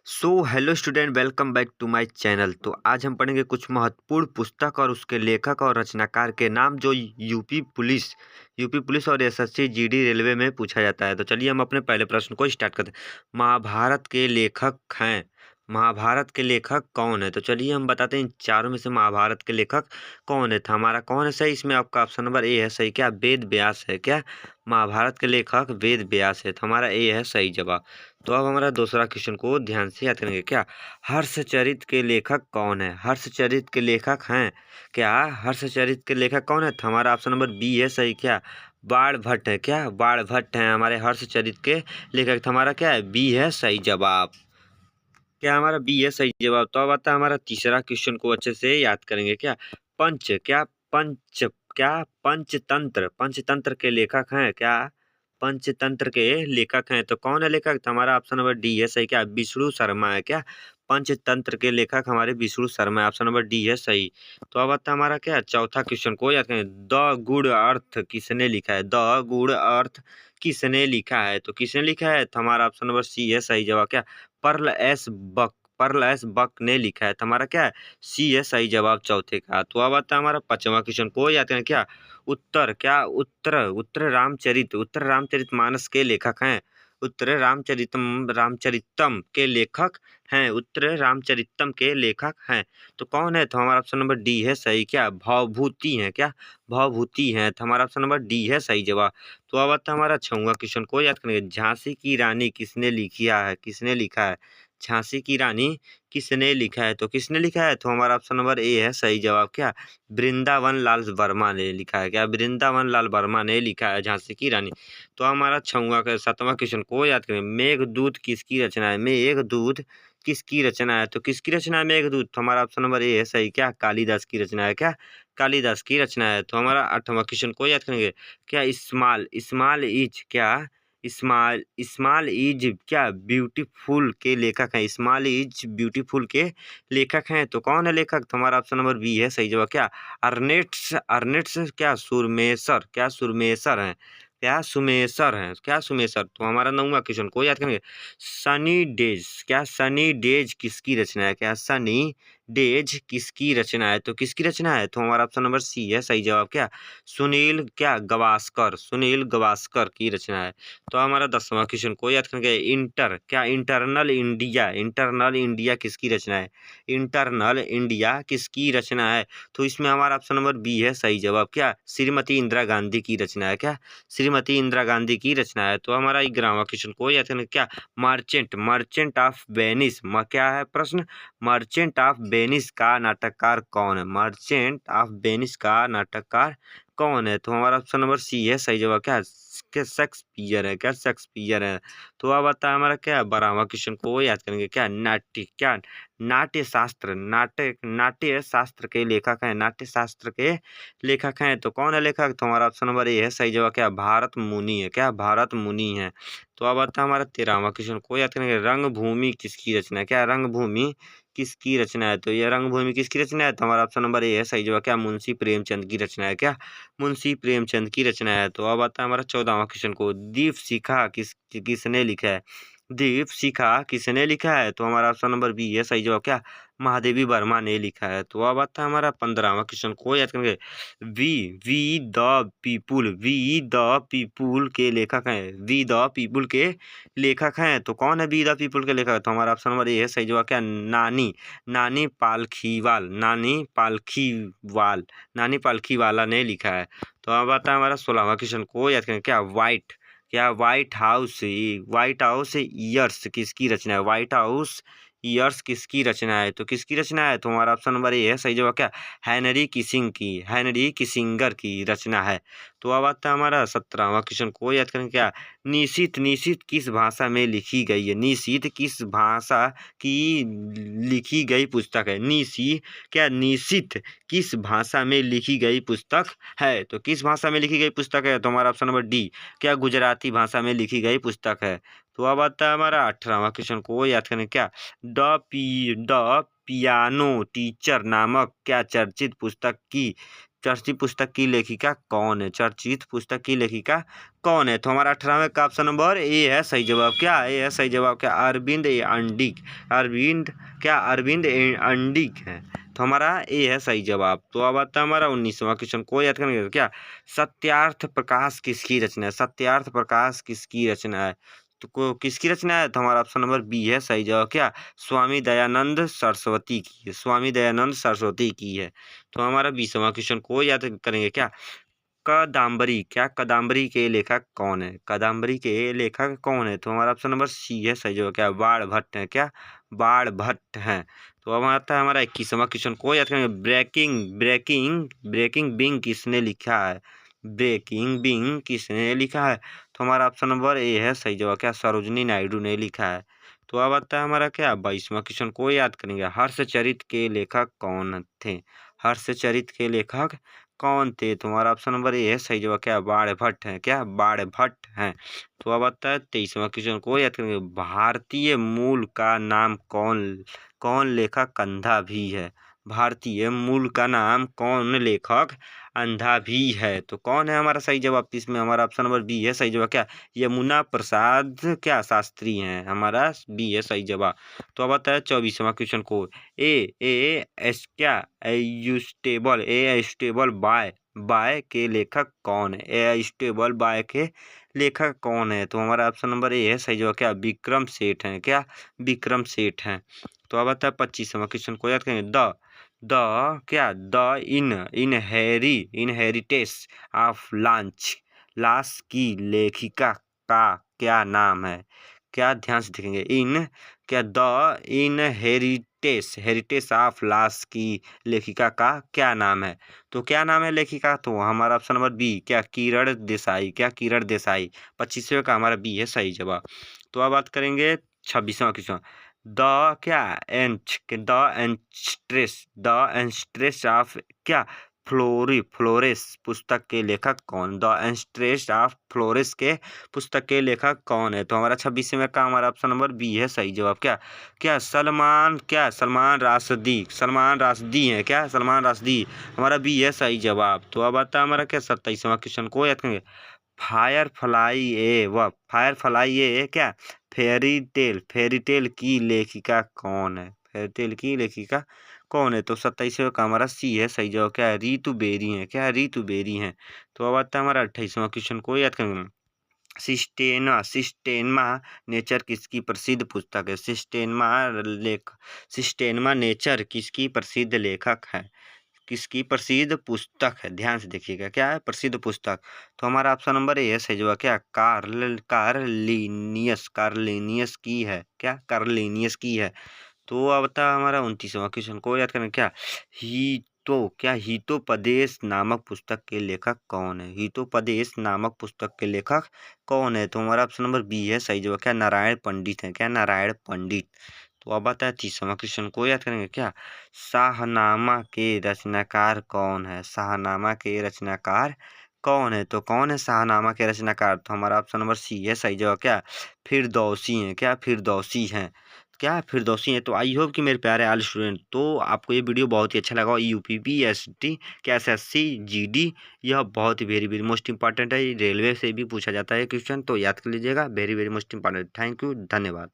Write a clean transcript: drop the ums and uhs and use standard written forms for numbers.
So hello student, welcome back to my channel. तो आज हम पढ़ेंगे कुछ महत्वपूर्ण पुस्तक और उसके लेखक और रचनाकार के नाम जो यूपी पुलिस और एसएससी जीडी रेलवे में पूछा जाता है। तो चलिए हम अपने पहले प्रश्न को स्टार्ट करते हैं। महाभारत के लेखक हैं। महाभारत के लेखक कौन है? तो चलिए हम बताते हैं इन चारों में से महाभारत के लेखक कौन है। तो हमारा कौन है सही? इसमें आपका ऑप्शन नंबर ए है सही। क्या वेद व्यास है? क्या महाभारत के लेखक वेद व्यास है? तो हमारा ए है सही जवाब। तो अब हमारा दूसरा क्वेश्चन को ध्यान से याद करेंगे। क्या हर्षचरित के लेखक कौन है? हर्षचरित के लेखक हैं क्या? हर्षचरित के लेखक कौन है? तो हमारा ऑप्शन नंबर बी है सही। क्या बाण भट्ट है? क्या बाण भट्ट है हमारे हर्षचरित के लेखक। तो हमारा क्या है? बी है सही जवाब। क्या हमारा बी है सही जवाब। तो अब आता है हमारा तीसरा क्वेश्चन को अच्छे से याद करेंगे। क्या पंच क्या पंच क्या पंचतंत्र पंचतंत्र के लेखक हैं? क्या पंचतंत्र के लेखक हैं? तो कौन है लेखक? तो हमारा ऑप्शन नंबर डी है सही। क्या विष्णु शर्मा है? क्या पंचतंत्र के लेखक हमारे विष्णु शर्मा है। ऑप्शन नंबर डी है सही। तो अब आता है हमारा क्या चौथा क्वेश्चन को याद करें। द गुड़ अर्थ किसने लिखा है? द गुड़ अर्थ किसने लिखा है? तो किसने लिखा है? तो हमारा ऑप्शन नंबर सी है सही जवाब। क्या पर्ल एस बक ने लिखा है। तो हमारा क्या है? सी है सही जवाब चौथे का। तो अब आता है हमारा पांचवा क्वेश्चन को याद करें। क्या उत्तर रामचरित मानस के लेखक हैं। रामचरितम के लेखक हैं। उत्तर रामचरितम के लेखक हैं। तो कौन है? तो हमारा ऑप्शन नंबर डी है सही। क्या भवभूति है? क्या भवभूति है? तो हमारा ऑप्शन नंबर डी है सही जवाब। तो अब आता है हमारा छठवां क्वेश्चन को याद करेंगे। झांसी की रानी किसने लिखा है? झांसी की रानी किसने लिखा है? तो किसने लिखा है? तो हमारा ऑप्शन नंबर ए है सही जवाब। क्या वृंदावन लाल वर्मा ने लिखा है? क्या वृंदावन लाल वर्मा ने लिखा है झांसी की रानी। तो हमारा छठवां का सातवां क्वेश्चन को याद करें। मेघदूत किसकी रचना है? मेघदूत किसकी रचना है? तो किसकी रचना है मेघदूत? तो हमारा ऑप्शन नंबर ए है सही। क्या कालिदास की रचना है? क्या कालिदास की रचना है। तो हमारा आठवां क्वेश्चन को याद करेंगे। क्या इस्माल इज क्या ब्यूटीफुल के लेखक हैं? इस्माल इज ब्यूटीफुल के लेखक हैं। तो कौन है लेखक? तो हमारा ऑप्शन नंबर बी है सही जवाब। क्या अर्नेट्स क्या सुरमेसर हैं? क्या सुमेसर। तो हमारा नौवां क्वेश्चन को याद करेंगे। सनी डेज किसकी रचना है? क्या सनी डेज किसकी रचना है? तो किसकी रचना है? तो हमारा ऑप्शन नंबर सी है सही जवाब। क्या सुनील गवास्कर की रचना है। तो हमारा 10वां क्वेश्चन को याद करेंगे। इंटरनल इंडिया किसकी रचना है? इंटरनल इंडिया किसकी रचना है? तो इसमें हमारा ऑप्शन नंबर बी है सही जवाब। क्या श्रीमती इंदिरा गांधी की रचना है? क्या श्रीमती इंदिरा गांधी की रचना है। तो हमारा 11वां क्वेश्चन को याद करेंगे। क्या मर्चेंट ऑफ वेनिस क्या है प्रश्न? मर्चेंट ऑफ वेनिस का नाटककार कौन है? मर्चेंट ऑफ वेनिस का नाटककार कौन है? तो हमारा ऑप्शन नंबर सी है सही जवाब। क्या शेक्सपियर है। तो अब आता है हमारा क्या 12वां क्वेश्चन को याद करेंगे। नाट्य शास्त्र के लेखक हैं। नाट्य शास्त्र के लेखक हैं। तो कौन है लेखक? तो हमारा ऑप्शन नंबर ए है सही जवाब। क्या भारत मुनि है? क्या भारत मुनि है। तो अब आता है हमारा 13वां क्वेश्चन को याद करेंगे। रंगभूमि किसकी रचना है? क्या रंगभूमि किसकी रचना है? तो ये रंगभूमि किसकी रचना है? तो हमारा ऑप्शन नंबर ए है सही जवाब। क्या मुंशी प्रेमचंद की रचना है? क्या मुंशी प्रेमचंद की रचना है। तो अब आता है हमारा 14वां क्वेश्चन को। दीप शिखा किसने लिखा है? दीप शिखा किसने लिखा है? तो हमारा ऑप्शन नंबर बी है सही जवाब। क्या महादेवी वर्मा ने लिखा है। तो अब आता है हमारा 15वां क्वेश्चन को याद करेंगे। वी वी द पीपुल के लेखक हैं। वी द पीपुल के लेखक हैं। तो कौन है वी द पीपुल के लेखक? तो हमारा ऑप्शन नंबर ए है सही जवाब। क्या नानी पालखीवाला ने लिखा है। तो अब आता है हमारा 16वां क्वेश्चन को याद करें। क्या व्हाइट हाउस ईयर्स किसकी रचना है? व्हाइट हाउस ईयर्स किसकी रचना है? तो किसकी रचना है? तो हमारा ऑप्शन नंबर ए है सही जवाब। क्या हेनरी किसिंगर की रचना है। तो अब आता है हमारा 17वां क्वेश्चन को याद करें। क्या निशित किस भाषा में लिखी गई है? निशित किस भाषा की लिखी गई पुस्तक है? निशित किस भाषा में लिखी गई पुस्तक है? तो किस भाषा में लिखी गई पुस्तक है? तो हमारा ऑप्शन नंबर डी। क्या गुजराती भाषा में लिखी गई पुस्तक है। तो अब आता है हमारा 18वां क्वेश्चन को याद करें। क्या द पियानो टीचर नामक क्या चर्चित पुस्तक की लेखिका कौन है? चर्चित पुस्तक की लेखिका कौन है? तो हमारा 18वें का ऑप्शन नंबर ए है सही जवाब। क्या ए है सही जवाब? क्या अरविंद अंडिक, अरविंद क्या अरविंद अंडिक है? तो हमारा ए है सही जवाब। तो अब आता है हमारा 19वां क्वेश्चन को याद करेंगे क्या? सत्यार्थ प्रकाश किसकी रचना है? सत्यार्थ प्रकाश किसकी रचना है? तो किसकी रचना है? तो हमारा ऑप्शन नंबर बी है सही जवाब। क्या स्वामी दयानंद सरस्वती की है, स्वामी दयानंद सरस्वती की है। तो हमारा 20वां क्वेश्चन को याद करेंगे क्या? कादम्बरी, क्या कादम्बरी के लेखक कौन है? कादम्बरी के लेखक कौन है? तो हमारा ऑप्शन नंबर सी है सही जवाब। क्या बाण भट्ट है? क्या बाण भट्ट हैं? तो अब आता है हमारा 21वां क्वेश्चन को याद करेंगे। ब्रेकिंग ब्रेकिंग ब्रेकिंग बिंग किसने लिखा है? ब्रेकिंग बिंग किसने लिखा है? तो हमारा ऑप्शन नंबर ए है सही जवाब। क्या सरोजिनी नायडू ने लिखा है। तो अब आता है हमारा क्या 22वां क्वेश्चन को याद करेंगे। हर्षचरित के लेखक कौन थे? हर्षचरित के लेखक कौन थे? तुम्हारा ऑप्शन नंबर ए है सही जवाब। क्या बाण भट्ट है? क्या बाण भट्ट हैं? तो अब आता है 23वां क्वेश्चन को याद करेंगे। भारतीय मूल का नाम कौन कौन लेखक अंधा भी है? भारतीय मूल का नाम कौन लेखक अंधा भी है? तो कौन है हमारा सही जवाब? इसमें हमारा ऑप्शन नंबर बी है सही जवाब। क्या यमुना प्रसाद क्या शास्त्री हैं? हमारा बी है सही जवाब। तो अब आता है 24वां क्वेश्चन को। ए ए एस क्या ए स्टेबल बाय के लेखक कौन है? ए स्टेबल बाय के लेखक कौन है? तो हमारा ऑप्शन नंबर ए है सही जवाब। क्या विक्रम सेठ हैं? क्या विक्रम सेठ हैं? तो अब आता है 25वां क्वेश्चन को याद करेंगे। द क्या द इनहेरिटेंस ऑफ लाश की लेखिका का क्या नाम है? क्या ध्यान से देखेंगे। क्या द हेरिटेज ऑफ लाश की लेखिका का क्या नाम है? तो क्या नाम है लेखिका? तो हमारा ऑप्शन नंबर बी क्या किरण देसाई। क्या किरण देसाई? 25वें का हमारा बी है सही जवाब। तो अब बात करेंगे 26वां क्वेश्चन। द क्या द एंस्ट्रेस ऑफ क्या फ्लोरेस पुस्तक के लेखक कौन? द एंस्ट्रेस ऑफ फ्लोरेस के पुस्तक के लेखक कौन है? तो हमारा 26वें का हमारा ऑप्शन नंबर बी है सही जवाब। क्या सलमान राशदी है? क्या सलमान राशदी? हमारा बी है सही जवाब। तो अब आता है हमारा क्या 27वां क्वेश्चन को याद करेंगे। फायरफ्लाई क्या फेरी टेल की लेखिका कौन है? फेरी टेल की लेखिका कौन है? तो 27वें का हमारा सी है सही जवाब। क्या रीतू बेरी है? क्या रीतू बेरी हैं? तो अब आता है हमारा 28वां क्वेश्चन को याद करेंगे। सिस्टेनमा नेचर किसकी प्रसिद्ध पुस्तक है? सिस्टेनमा नेचर किसकी प्रसिद्ध लेखक है? किसकी प्रसिद्ध पुस्तक है? ध्यान से देखिएगा। क्या है प्रसिद्ध पुस्तक? तो हमारा ऑप्शन नंबर ए है जो क्या कार्लिनियस की है। क्या कार्लिनियस की है? तो अब बता हमारा 29वां क्वेश्चन को याद करें। क्या हितोपदेश नामक पुस्तक के लेखक कौन है? हितोपदेश नामक पुस्तक के लेखक कौन है? तो हमारा ऑप्शन नंबर बी है सही जवाब। क्या नारायण पंडित है? क्या नारायण पंडित? तो अब आता है 30वां क्वेश्चन को याद करेंगे। क्या शाहनामा के रचनाकार कौन है? शाहनामा के रचनाकार कौन है? तो कौन है शाहनामा के रचनाकार? तो हमारा ऑप्शन नंबर सी है सही जवाब। क्या फिरदौसी हैं? क्या फिरदौसी हैं? क्या फिरदौसी हैं? तो आई होप कि मेरे प्यारे आल स्टूडेंट तो आपको ये वीडियो बहुत ही अच्छा लगा। यूपीपी एसटी क्या एसएससी जीडी यह बहुत ही वेरी वेरी मोस्ट इंपॉर्टेंट है। रेलवे से भी पूछा जाता है क्वेश्चन, तो याद कर लीजिएगा। Very very most important. Thank you, धन्यवाद।